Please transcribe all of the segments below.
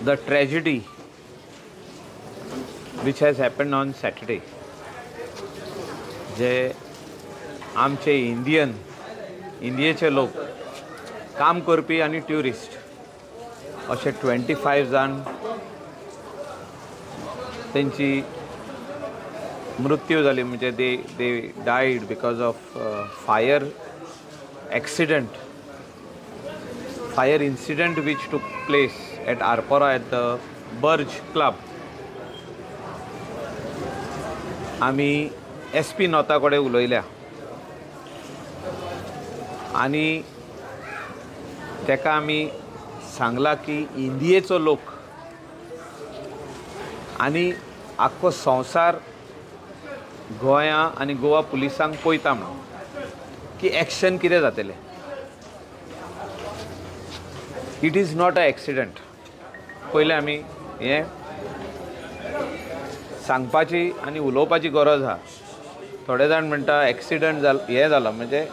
the tragedy which has happened on Saturday, जे आमचे इंडियेचे लोक काम करपी आनी ट्युरिस्ट अशे 25 जाण तेंची मृत्यू जाली, म्हणजे they died because of fire incident which took place at Arpora at the Burj Club. आमी SP नोता कडेन उलयल्या आनी तेका आमी सांगला की इंडियेचो लोक आनी आख्खो संवसार गोंया आनी गोवा पुलिसांक पळयता म्हणून की एक्शन कितें जातलें. It is not a accident. पयलें आमी हें सांगपाची आनी उलोवपाची गरज आहा. थोडे जाण म्हणटा एक्सिडंट हें जालो म्हणजे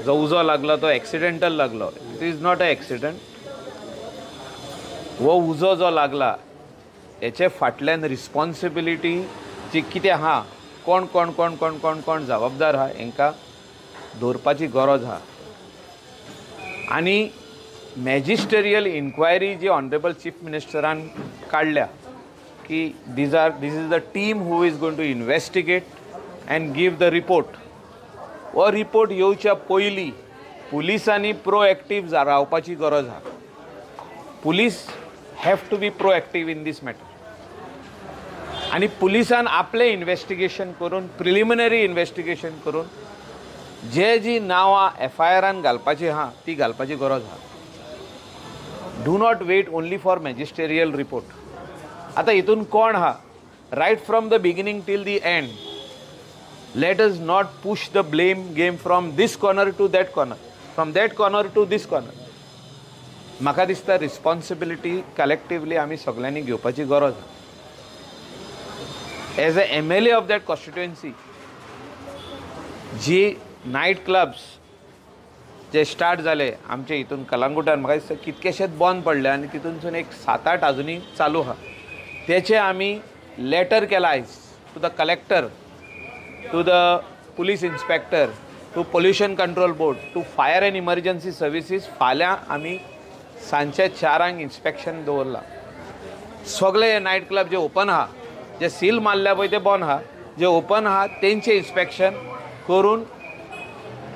जो उजो लागलो तो एक्सिडेंटल लागलो. It is not a accident. वो उजो जो लागला हेचे फाटल्यान रिस्पॉन्सिबिलिटी जी कितें आहा, कोण कोण कोण कोण कोण कोण जबाबदार आहा हेंकां दवरपाची गरज आहा. आनी मॅजिस्टेरियल इन्क्वायरी जी ऑनरेबल चीफ मिनिस्टरान काडल्या की this is the team who is going to investigate and give the report. हो रिपोर्ट येवच्या पयलीं पुलिसांनी प्रोएक्टीव रावपाची गरज आहा. Police have to be proactive in this matter. आनी पुलिसान आपलें इन्वेस्टिगेशन करून, प्रिलिमिनरी इन्वेस्टिगेशन करून जी नांवां FIRान घालपाची आहा ती घालपाची गरज आहा. Do not wait only for magisterial report. आतां हितून कोण आहा, right from the beginning till the end, let us not push the blame game from this corner to that corner, from that corner to this corner. म्हाका दिसता responsibility collectively आमी सगळ्यांनी घेवपाची गरज आहा. As a MLA of that constituency, जी night clubs जे start जाले आमचे हितून कलंगुटान, म्हाका दिसता कितकेशेच बंद पडले आनी तितूनसून एक 7-8 अजुनी चालू आहा. तेचे आमी लेटर केला आयज to the collector, to the police inspector, to pollution control board, to fire and emergency services. फाल्यां आमी सांजचे 4 इन्स्पेक्शन दवरला. सगळे नायट क्लब जे ओपन आहा, जे सील मारल्या पळय ते बंद आहा, जे ओपन आहा तेंचे इन्स्पेक्शन करून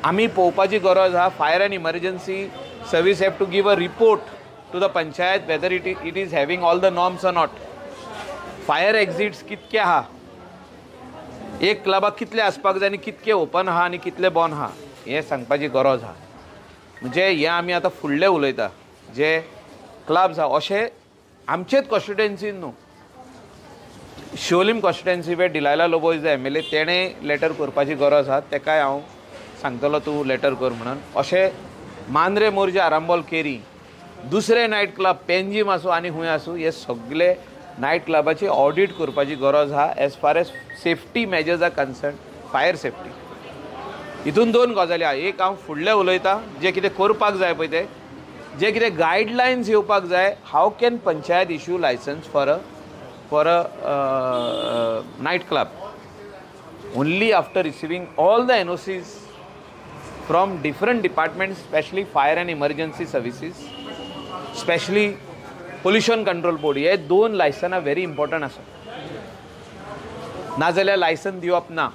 आमी पळोवपाची गरज आहा. Fire and emergency service have to give a report to the panchayat whether it is having all the norms or not. Fire exits कितके आहा, एक क्लबाक कितले आसपाक जाय आनी कितके ओपन आहा आनी कितले बंद आहा हें सांगपाची गरज आहा. म्हणजे हें आमी आतां फुडलें उलयता जे क्लब्स आहा अशे आमचेच कॉन्स्टिट्युएन्सीन न्हू. Siolim constituency way Delilah Lobo is the MLA, तेणें लेटर करपाची गरज आहा. तेकाय हांव सांगतलो तूं लेटर कर म्हणून. अशें मांद्रे मोर्जे आरांबोल केरी, दुसरे नायट क्लब पेंजीम आसूं आनी खूंय आसूं, हे सगळे नायट क्लबाची ऑडिट करपाची गरज आहा as far as safety measures are concern. Fire safety हितून 2 गजाली आहा. एक हांव फुडलें उलयतां जे कितें करपाक जाय पळय ते, जे कितें गायडलायन्स येवपाक जाय. How can panchayat issue licence for a night club only after receiving all the NOCs from different departments, especially fire and emergency services, especially pollution control board. हे 2 लायसनां व्हेरी इम्पॉर्टंट आसा. नाजाल्यार लायसन दिवप ना.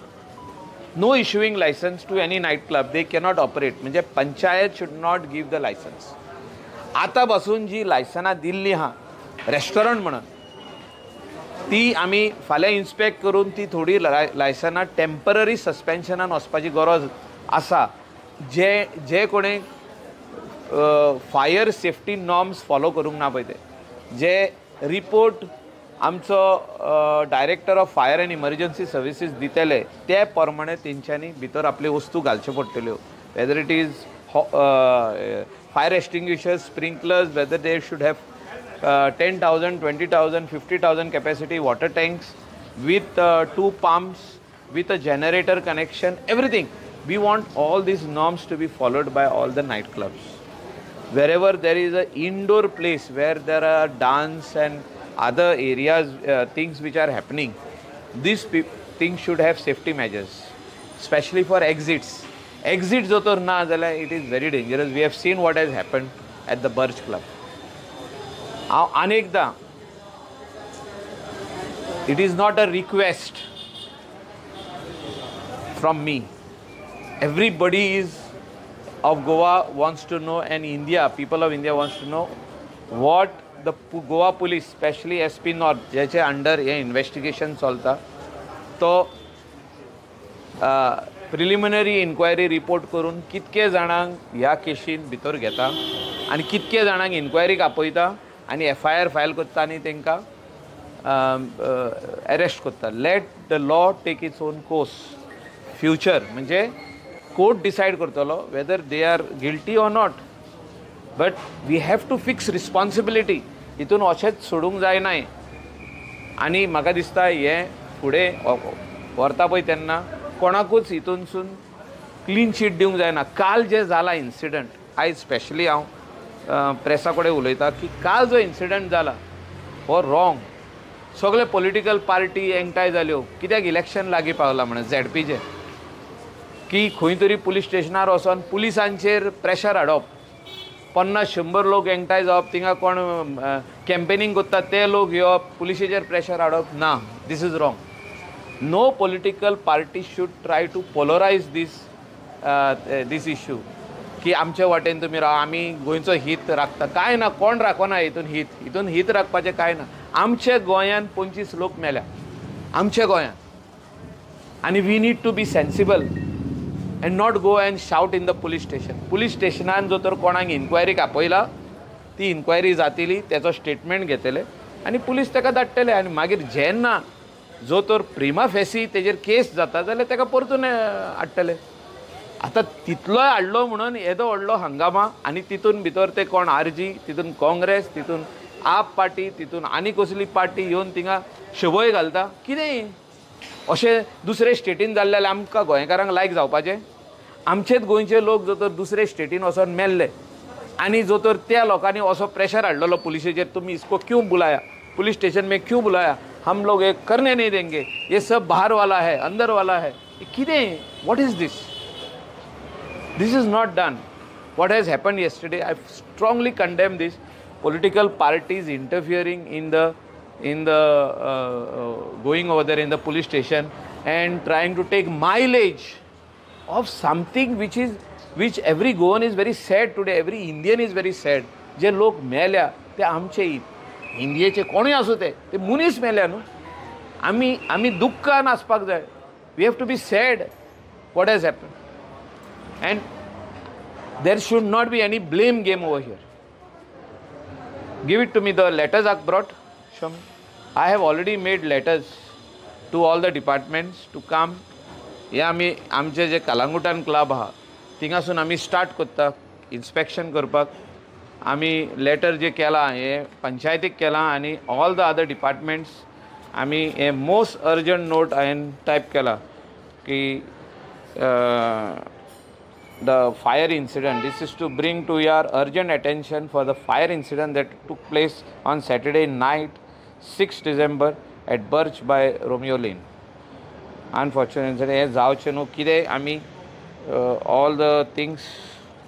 No issuing licence to any night club. They cannot operate. म्हणजे panchayat should not give the licence. आतां पासून जी लायसनां दिल्ली आहा restaurant म्हणून, ती आमी फाल्यां इन्स्पेक्ट करून ती थोडी लायसनां टेम्पररी सस्पेन्शनान वचपाची गरज आसा. जे कोणी फायर सेफ्टी नॉर्म्स फॉलो करूंक ना पळय ते, जे रिपोर्ट आमचो director of fire and emergency services दितले ते प्रमाणे तेंच्यांनी भितर आपल्यो वस्तू घालच्यो पडटल्यो. Weather it is fire extinguishers, sprinklers, whether they should have 10,000, 20,000, 50,000 capacity water tanks with 2 pumps, with a generator connection, everything. We want all these norms to be followed by all the night clubs. wherever there is an indoor place where there are dance and other areas, things which are happening, these things should have safety measures, especially for exits. Exits jotor na jala, it is very dangerous. We have seen what has happened at the Burj Club. Anekda, it is not a request from me. Everybody of Goa wants to know, and India, people of India wants to know what the Goa police, especially SP North, ज्याचे under हे investigation चलता, तो preliminary inquiry report करून कितके जाणांक ह्या केशीन भितर घेता आनी कितके जाणांक इन्क्वायरीक आपयता आनी FIR फायल करता आनी तांकां अरेस्ट करता. Let the law take its own course. Future म्हणजे कोर्ट डिसायड करतलो whether they are guilty or not. But we have to fix responsibility. हितून अशेंच सोडूंक जायनाय. आनी म्हाका दिसता हें फुडें व्हरता पळय तेन्ना कोणाकूच हितूनसून क्लीन शीट दिवंक जायना. काल जे जाला इन्सिडंट, आयज स्पेशली हांव प्रेसा कडेन उलयता की काल जो इन्सिडंट जाला हो रॉंग. सगळे पॉलिटिकल पार्टी एकठांय जाल्यो. कित्याक इलेक्शन लागीं पावलां म्हणून ZPचे की खंय तरी पुलीस स्टेशनार वचोन पुलिसांचेर प्रेशर हाडप. 50-100 लोक एकठांय जावप, थिंगा कोण कॅम्पेनींग करतात ते लोक येवप, पुलिशेचेर प्रेशर हाडप. ना, this is wrong. No political party should try to polarize this issue. की आमचे वाटेन तुमी राव, आमी गोंयचो हीत राखता. काय ना, कोण राखना हितून हीत राखपाचें काय ना. आमचे गोंयान 25 लोक मेल्या, आमचे गोंयान. आनी we need to be sensible and not go and shout in the police station. Police स्टेशनान जो तर कोणाक इन्क्वायरीक आपयला, ती इन्क्वायरी जातली, तेचो स्टेटमेंट घेतले आनी पुलीस ताका धाडटले. आनी मागीर जेन्ना जो तर प्रिमा फेसी तेजेर केस जाता जाल्यार ताका परतून हाडटले. आतां तितलोय हाडलो म्हणून येदो व्हडलो हंगामा आनी तितून भितर ते कोण RG, तितून काँग्रेस, तितून आप पार्टी, तितून आनी कसली पार्टी येवन थिंगा शबय घालता. कितें अशें दुसरे स्टेटीन जाल्ले जाल्यार आमकां गोंयकारांक लायक जावपाचें? आमचेच गोंयचे लोक जो तर दुसरे स्टेटीन वचोन मेल्ले आनी जो तर त्या लोकांनी असो प्रेशर हाडलेलो पुलिशेचेर, तुमी इसको क्यों बुलाया, पुलिस स्टेशन में क्यों बुलाया, हम लोग एक करने नहीं देंगे, ये सब बाहर वाला है, अंदर वाला है. कितें, what is this? This is not done. What has happened yesterday, I strongly condemn this. Political parties interfering in the going over there in the police station and trying to take mileage of something which every Goan is very sad today. Every Indian is very sad. जे लोक मेल्या ते आमचे इंडियेचे कोणूय आसूं ते मनीस मेल्या न्हू. आमी दुख्खान आसपाक जाय. We have to be sad what has happened. And there should not be any blame game over here. Give it to me, the letters are brought. Show me. I have already made letters to all the departments to come. हे आमी आमचे जे कलांगुटान club आहा थिंगासून आमी start करता inspection करपाक. आमी letter जे केला हे पंचायतीक केला आनी ऑल द अदर डिपार्टमेंट्स आमी हे मोस्ट अर्जंट नोट हांवें टायप केला की the fire incident. This is to bring to your urgent attention for the fire incident that took place on Saturday night, 6 December at Burj by Romeo Lane. Unfortunately, हे जावचें न्हू. कितें आमी all the things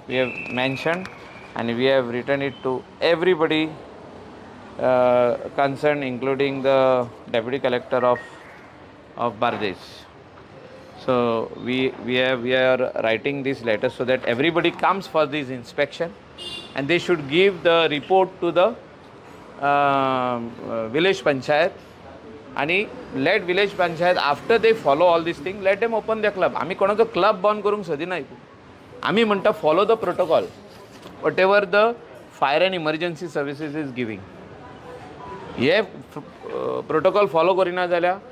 we have mentioned and we have written it to everybody concerned, including the Deputy Collector of Bardez. So we are writing this letter so that everybody comes for this inspection and they should give the report to the village panchayat. And let village panchayat, after they follow all these things, let them open their club. आमी कोणाचो club बंद करूंक सोदिना. आमी म्हणटा follow the protocol, whatever the fire and emergency services is giving. हे protocol follow Kareena जाल्यार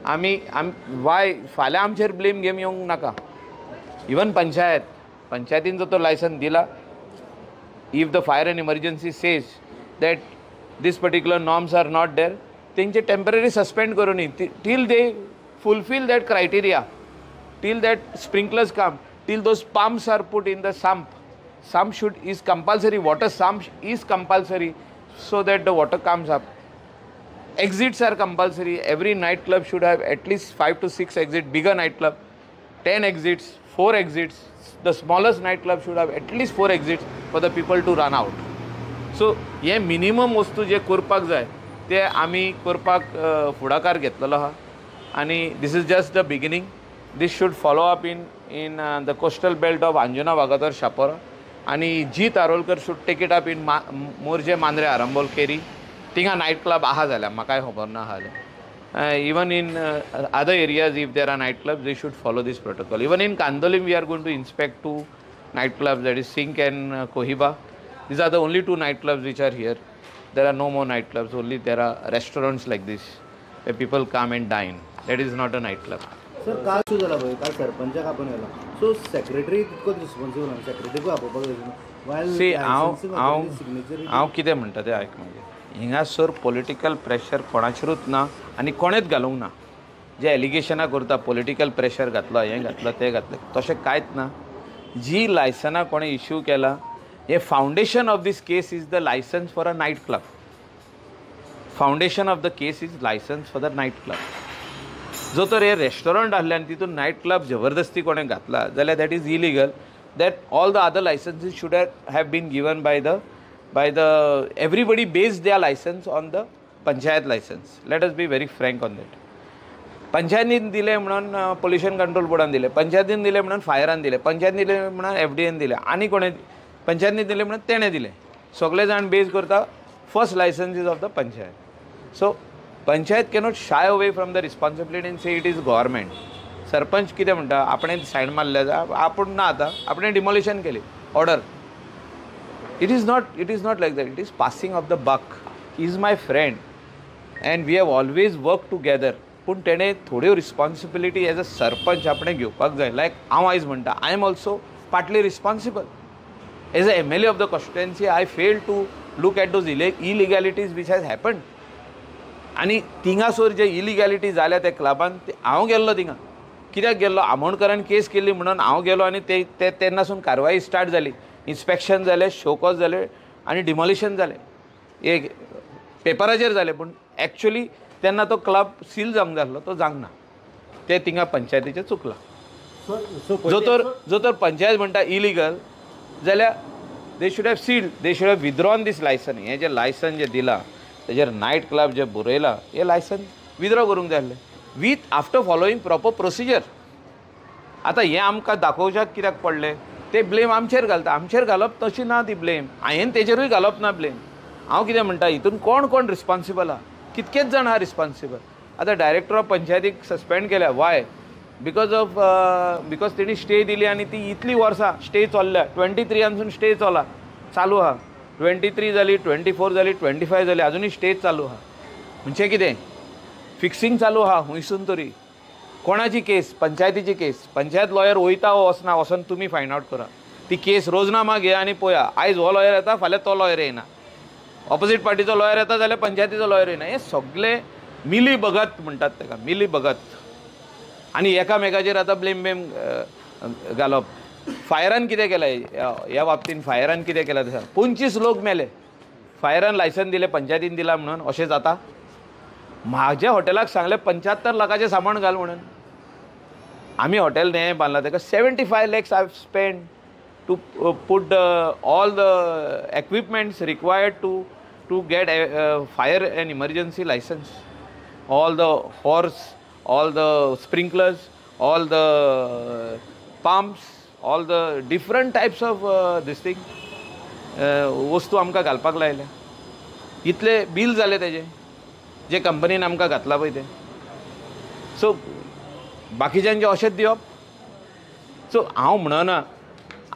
Y फाल्यां आमचेर ब्लेम गेम येवंक नाका. इवन पंचायतीन जो तो लायसन दिला, if the fire and emergency says that this particular norms are not there, तेंचे टेम्पररी सस्पेंड करूनी till they fulfil that criteria, till that sprinklers come, till those pumps are put in the sump some is compulsory, water some is compulsory so that the water comes up. Exits are compulsory. Every nightclub should have at least 5 to 6 exits. Bigger nightclub, 10 exits, 4 exits. The smallest nightclub should have at least 4 exits for the people to run out. So हे minimum वस्तू जे करपाक जाय ते आमी करपाक फुडाकार घेतलेलो आहा आनी this is just the beginning. This should follow up in the coastal belt of Anjuna Wagator Shapora, and G Tarolkar should take it up in Morje Mandre Arambol Keri. Tinga nightclub aha jala makai hobar na hale. Even in other areas, if there are nightclubs, they should follow this protocol. Even in Kandolim, we are going to inspect 2 nightclubs, that is Sink and Kohiba. These are the only 2 nightclubs which are here. There are no more nightclubs. Only there are restaurants like this where people come and dine. That is not a nightclub. Sir काल shoe झाला भाई काल सरपंचाक आपण येला so secretary तितकोच responsible आसा secretary को आपोवपाक जाय vial C हांव कितें म्हणटा तें आयक मागीर हिंगासर पॉलिटिकल प्रेशर कोणाचेरूच ना आनी कोणेच घालूंक ना जे एलिगेशनां करता पॉलिटिकल प्रेशर घातलो हें घातलो तें घातलें तशें कांयच ना जी लायसनां कोणें इश्यू केला हे foundation of this case is the licence for a night club foundation of the case is licence for the night club जो तर हे रेस्टॉरंट आसल्यान तितून नायट क्लब जबरदस्ती कोणें घातला जाल्यार that is illegal that all the other licences should have been given by the everybody based their licence on the panchayat licence let us be very frank on that पंचायतीन दिले म्हणून pollution control बोर्डान दिले पंचायतीन दिले म्हणून फायरान दिले पंचायतीन दिले म्हणून FDAन दिले आनी कोणें पंचायतीन दिले म्हणून तेणें दिले सगळे जाण बेज करता first licence of the panchayat so panchayat cannot shy away from the responsibility end say it is government sarpanch कितें म्हणटा आपणें सायन मारल्या आपूण ना आतां आपणें डिमोलिशन केली order it is not like that it is passing of the buck he is my friend and we have always work together पूण तेणें थोड्यो रिस्पॉन्सिबिलिटी एज अ सरपंच आपणें घेवपाक जाय लायक हांव आयज म्हणटा I am also partly responsible as a MLA of the constituency I fail to look at those illegalities which has happened आनी थिंगासोर जे इलिगॅलिटी जाल्या त्या क्लबान ते हांव गेल्लो थिंगा कित्याक गेल्लो आमोणकरान केस केल्ली म्हणून हांव गेलो आनी ते तेन्नासून कारवाई स्टार्ट जाली इन्स्पेक्शन जालें शोकॉज जालें आनी डिमोलिशन जालें एक पेपराचेर जालें पूण एक्चुअली तेन्ना तो क्लब सील जावंक जाय आसलो तो जावंक ना ते थिंगा पंचायतीचें चुकलां जो तर पंचायत म्हणटा इलिगल जाल्यार they should have sealed they should have withdrawn this licence हें जें लायसन जें दिलां तेजेर नायट क्लब जे बरयलां हे लायसन विथड्रॉ करूंक जाय आसलें with after following proper procedure आतां हें आमकां दाखोवच्याक कित्याक पडलें ते ब्लेम आमचेर घालता आमचेर घालप तशी ना ती ब्लेम हांवें तेजेरूय घालप ना ब्लेम हांव कितें म्हणटा हितून कोण रिस्पॉन्सिबल आहा कितकेच जाण आहा रिस्पॉन्सिबल आतां डायरेक्टर ऑफ पंचायतीक सस्पेंड केल्या वाय बिकॉज तेणी स्टे दिली आनी ती इतली वर्सां स्टे चल्ल्या 23 स्टे चालू आहा 23 जाली 24 जाली 25 जाली अजुनूय स्टेज चालू आहा म्हणजे कितें फिक्सिंग चालू आहा हुंयसून तरी कोणाची केस पंचायतीची केस पंचायत लॉयर वयता वचना वचून तुमी फायंड आवट करा ती केस रोजनामा घे आनी पळया आयज हो लॉयर येता फाल्यां तो लॉयर येना ऑपोजीट पार्टीचो लॉयर येता जाल्यार पंचायतीचो लॉयर येना हे सगळे मिली भगत म्हणटात ताका मिली भगत आनी एकामेकाचेर आतां ब्लेम घालप फायरान कितें केलें ह्या बाबतीन फायरान कितें केलें तशें 25 लोक मेले फायरान लायसन दिलें पंचायतीन दिलां म्हणून अशें जाता म्हाज्या हॉटेलाक सांगलें 75 लाखाचें सामान घाल म्हणून आमी हॉटेल हें बांदलां ताका 75 lakhs I spend to put all the equipments required to get fire and emergency licence all the hoses all the sprinklers all the pumps all the different types of this thing वस्तू आमकां घालपाक लायल्या इतले bill जाले तेजे जे कंपनीन आमकां घातला पळय ते सो बाकीच्यांचे अशेंच दिवप सो हांव म्हणना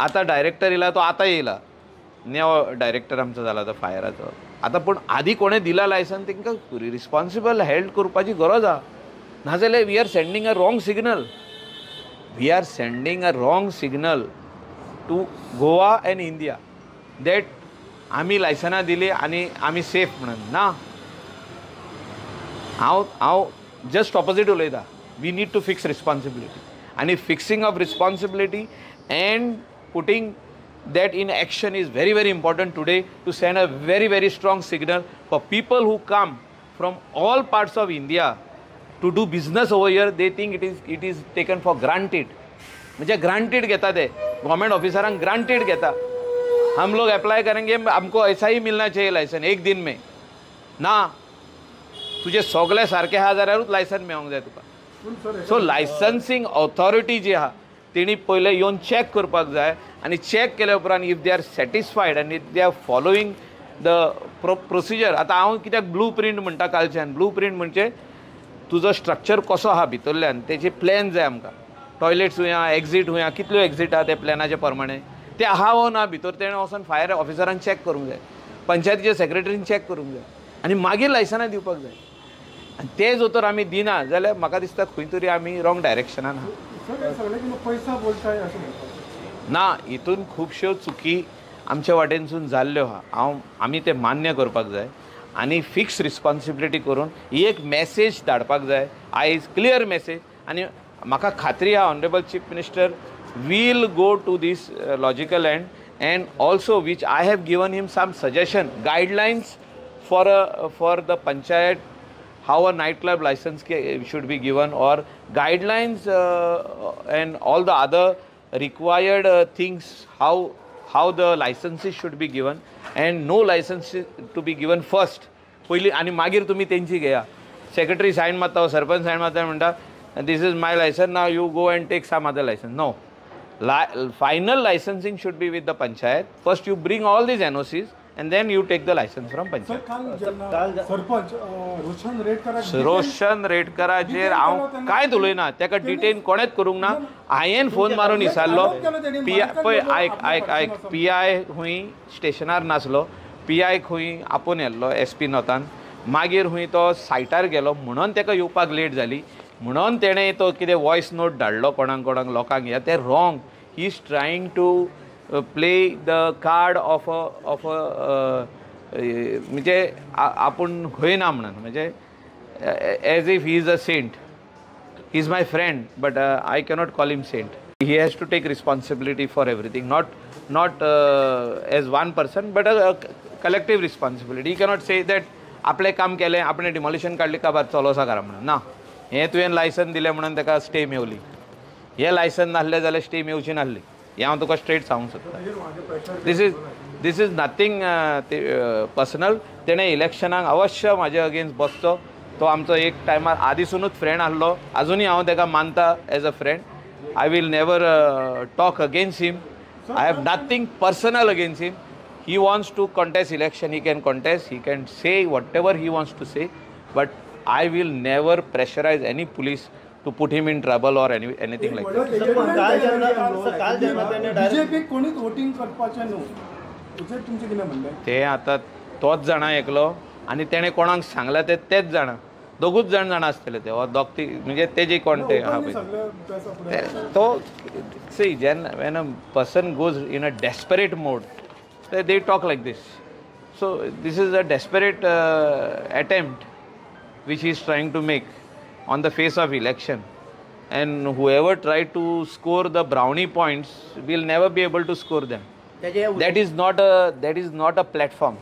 आतां डायरेक्टर येयला तो आतां येयला नेवो डायरेक्टर आमचो जाला तो फायराचो आतां पूण आदी कोणें दिला लायसन तांकां रिस्पॉन्सिबल हेल्ड करपाची गरज आहा नाजाल्यार we are sending a wrong signal to Goa and India that आमी लायसनां दिली आनी आमी सेफ म्हणून ना हांव जस्ट ऑपोजीट उलयता we need to fix responsibility आनी fixing of responsibility and putting that in action is very, very important today to send a very, very strong signal for people who come from all parts of India to do business over here. They think it is taken for granted. मुझे granted घेता ते government ऑफिसरांक granted घेता. हम लोग apply करेंगे हमको ऐसा ही मिलना चाहिए लायसन एक दिन में ना. तुझे सगळे सारखे आहा जाल्यारूच लायसन मेळोंक जाय तुका. सो लायसन्सिंग ऑथॉरिटी जी आहा तेणी पयले येवन चॅक करपाक जाय आनी चॅक केल्या उपरांत इफ दे आर सॅटिस्फायड आनी if they are following the procedure. आतां हांव कित्याक ब्लू प्रिंट म्हणटा कालच्यान. ब्लू प्रिंट म्हणजे तुजो स्ट्रक्चर कसो आहा भितरल्यान तेचे प्लॅन जाय आमकां. टॉयलेट्स हुया एग्जीट हुया कितल्यो एग्जीट आहा ते प्लॅनाचे प्रमाणे ते आहा वो ना भितर तेणें वचून फायर ऑफिसरान चॅक करूंक जाय. पंचायतीच्या सेक्रेटरीन चॅक करूंक जाय आनी मागीर लायसनां दिवपाक जाय. आनी ते जर तर आमी दिना जाल्यार म्हाका दिसता खंय तरी आमी रॉंग डायरेक्शनान आहा. ना हितून खुबश्यो चुकी आमच्या वाटेनसून जाल्ल्यो आहा. आमी ते मान्य करपाक जाय आनी फिक्स रिस्पॉन्सिबिलिटी करून ही एक मॅसेज धाडपाक जाय. आयज क्लियर मॅसेज. आनी म्हाका खात्री आहा honourable chief minister will go to this logical end and also which I have given him some suggestion guidelines for the panchayat how a nightclub license should be given or guidelines and all the other required things how the licenses should be given and no license to be given first पहिली आणि मागीर तुम्ही त्यांची घेया. Secretary sign मारता sarpanch sign मारता म्हणटा this is my license now you go and take some other license. No. Final licensing should be with the panchayat. First you bring all these NOCs and then you take the license from panchayat. Roshan रेडकराचेर हांव कांयच उलयना. ताका detain कोणेच करूंक ना. हांवें phone मारून विचारलो पळय आयक PI खूंय स्टेशनार नासलो. PI खूंय आपूण येल्लो SP नॉर्थान. मागीर खूंय तो सायटार गेलो म्हणून ताका येवपाक लेट जाली. म्हणून तेणें तो कितें वॉयस नोट धाडलो कोणाक लोकांक. ह्या तें wrong. He is trying to play the card of a म्हणजे आपूण खंय ना म्हणून म्हणजे as if he is a saint. He is my friend but I cannot call him saint. He has to take responsibility for everything not as one person but a collective responsibility. He cannot say that आपलें काम केलें आपणें demolition काडलें काबार चलोसा करा म्हणून ना. हें तुवें लायसन दिलें म्हणून ताका स्टे मेवली. हें लायसन नासलें जाल्यार स्टे मेवची नासली. हें हांव तुका स्ट्रेट सांगूंक सोदतां. This is nothing personal. तेणें इलेक्शनाक अवश्य म्हाजे अगेन्स्ट बसचो. तो आमचो एक टायमार आदीसूनच फ्रेंड आसलो. आजुनूय हांव ताका मानता as a friend. I will never talk against him. I have nothing personal against him. He wants to contest election he can contest. He can say whatever he wants to say but I will never pressurize any police to put him in trouble or anything like that. ते आता तोच जाणा एकलो आनी तेणें कोणाक सांगला तेच जाणा. दोगूच जाणा आसतले ते दोग ती म्हणजे तेजे कोण ते आहा पळय तो C when a person goes in a desperate mode they talk like this. So this is a desperate attempt which he is trying to make on the face of election, and whoever tried to score the brownie points will never be able to score them. That is not a platform.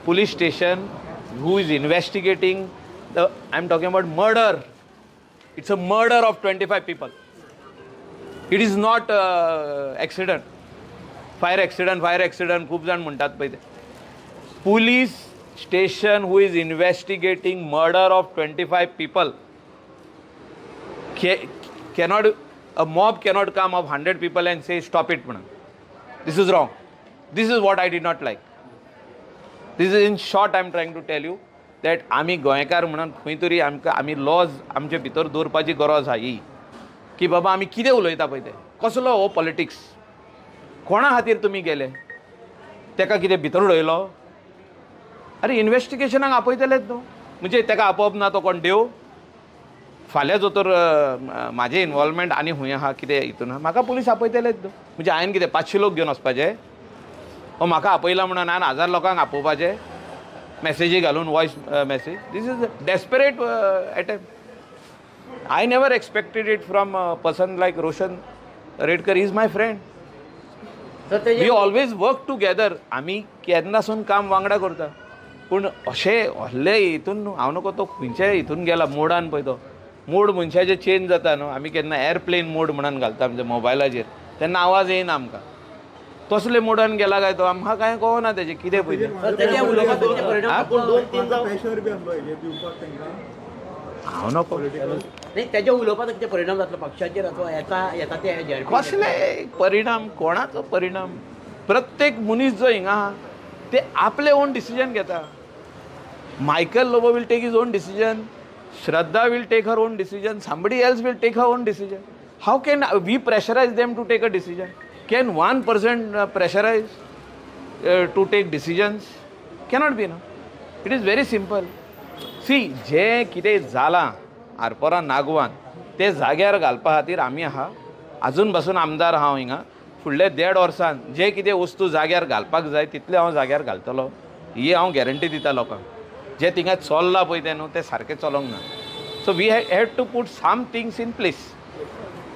Police station who is investigating I'm talking about murder. It's a murder of 25 people. It is not accident. Fire accident खूप जाण म्हणतात पळय ते. Police station who is investigating murder of 25 people a mob cannot come of 100 people and say stop it. This is wrong. This is what I did not like. This is in short I am trying to tell you that आमी गोंयकार म्हणून खंय तरी आमी lodge आमचे भितर दवरपाची गरज आहा ही की बाबा आमी कितें उलयता पळय ते कसलो हो पॉलिटिक्स. कोणा खातीर तुमी गेले ताका कितें भितर उडयलो. अरे इन्व्हेस्टिगेशनाक आपयतलेच न्हू म्हणजे ताका आपोवप ना तो कोण देव. फाल्यां जो तर म्हाजें इनवॉल्वमेंट आनी खूंय आहा कितें हितून आहा म्हाका पुलीस आपयतलेच न्हू. म्हणजे हांवें कितें 500 लोक घेवन वचपाचे म्हाका आपयला म्हणून हांवें 1000 लोकांक आपोवपाचे मॅसेजी घालून voice message. This is desperate attempt. I never expected it from person like Roshan Redkar. Is my friend. We always work together. आमी केन्नासून काम वांगडा करता. पूण अशें व्हडले हितून हांव नको तो खंयच्याय हितून गेला मोडान पळय तो मोड मनशाचे चेंज जाता न्हू. आमी केन्ना एअरप्लेन मोड म्हणून घालता आमच्या मोबायलाचेर तेन्ना आवाज येयना आमकां. तसले मोडान गेला काय तो आमकां कांय कळना तेजें कितें पळय तें. हांव नको त्याच्या उलोवपाचो कितें परिणाम जातलो पक्षाचेर अथवा येता ते कसले परिणाम कोणाचो परिणाम. प्रत्येक मनीस जो हिंगा आहा ते आपले ओन डिसिजन घेता. Michael Lobo will take his own decision. Shraddha will take her own decision. Somebody else will take her own decision. How can we pressurise them to take a decision. Can 1% pressurise to take decisions. Cannot be ना. It is very simple. See जें कितें जालां आरपोरा नागवान ते जाग्यार घालपा खातीर आमी आहा. आजून पासून आमदार हांव हिंगा. फुडले 1.5 वर्सान जे कितें वस्तू जाग्यार घालपाक जाय तितले हांव जाग्यार घालतलो. ही हांव गॅरंटी दिता लोकांक. जे थिंगा चल्लां पळय तें न्हू तें सारकें चलोंक ना. So we had to put some things in place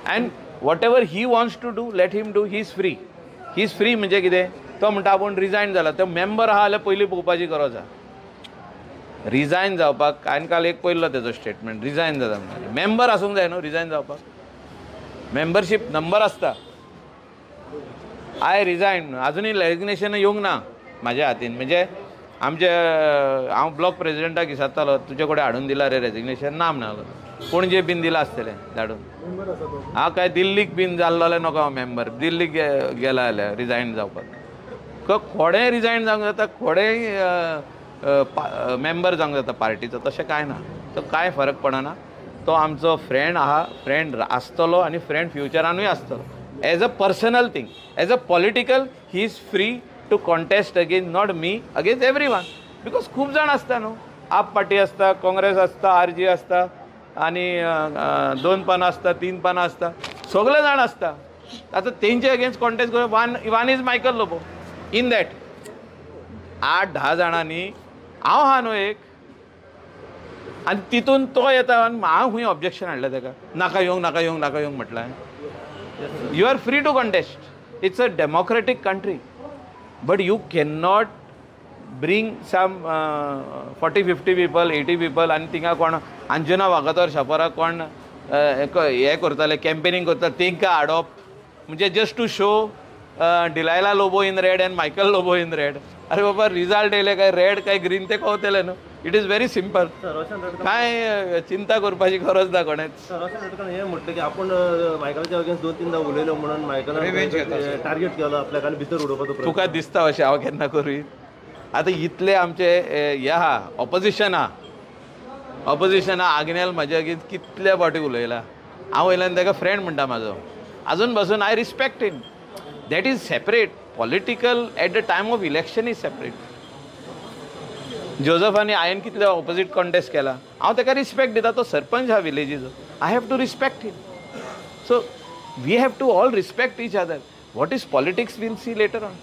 and whatever he wants to do let him do. He is free. He is free म्हणजे कितें तो म्हणटा आपूण रिजायन जाला. तो मेंबर आहा जाल्यार पयलीं पळोवपाची गरज आहा. रिजायन जावपाक हांवें काल एक पळयल्लो तेजो स्टेटमेंट. रिजायन जाता म्हणजे मेंबर आसूंक जाय न्हू रिजायन जावपाक. मेंबरशीप नंबर आसता. आय रिजायन आजुनूय रेजिग्नेशन येवंक ना म्हाज्या हातीन. म्हणजे आमचे हांव ब्लॉक प्रेसिडेंटाक विचारतालो तुजे कडेन हाडून दिला रे रेजिग्नेशन. ना म्हणलो. पणजे बीन दिलां आसतलें धाडून. हांव काय दिल्लीक बीन जाल्लो जाल्यार नको हांव मेंबर. दिल्लीक गेला जाल्यार रिजायन जावपाक. खोडें रिजायन जावंक जाता खोडेंय मेंबर जावंक जाता पार्टीचो. तशें कांय ना. तो कांय फरक पडना. तो आमचो फ्रेंड आहा. फ्रेंड आसतलो आनी फ्रेंड फ्युचरानूय आसतलो. As a personal thing as a political he is free to contest against not me against everyone. Because खूब जाण आसता न्हू. आप पार्टी आसता काँग्रेस आसता आरजी आसता आनी 2 पानां आसता 3 पानां आसता. सगळे जाण आसता. आतां तेंचे अगेन्स्ट कॉन्टेस्ट करप one is Michael Lobo. In that 8-10 जाणांनी हांव आहा न्हू एक आनी तितून तो येता आनी हांव खंय ऑब्जेक्शन हाडलें ताका. नाका येवंक नाका येवंक नाका येवंक म्हटलें. You are free to contest. It's a democratic country. But you can not bring some 40-50 people 80 people आनी थिंगा कोण अंजुना वागातोर शापोरा कोण हें करताले कॅम्पेनींग करताले तेंकां हाडप म्हणजे just to show Delilah Lobo in red and Michael Lobo in red. अरे बाबा रिजल्ट येयले काय रेड काय ग्रीन ते कळतलें न्हू. It is very simple. कांय चिंता करपाची गरज ना कोणेच. हे म्हटलं की आपण मायकलाच्या अगेन्स्ट 2-3दा उलयलो म्हणून मायकलान टार्गेट केलो आपल्याक आनी भितर उडोवपाचो. तुका दिसता अशें हांव केन्ना करूं. आतां इतले आमचे हे आहा ऑपोजिशन आहा. ऑपोजिशन आहा आग्नेल म्हाजे अगेन्स्ट कितले फावटी उलयला. हांव वयल्यान ताका फ्रेंड म्हणटा म्हाजो. आजून पासून I respect him. That is separate. Political at the time of election is separate. Joseph आनी हांवें कितले ऑपोजीट कॉन्टेस्ट केला. हांव ताका रिस्पेक्ट दिता. तो सरपंच हा विलेजीचो. I have to respect him. So we have to all respect each other. What is politics will see later on.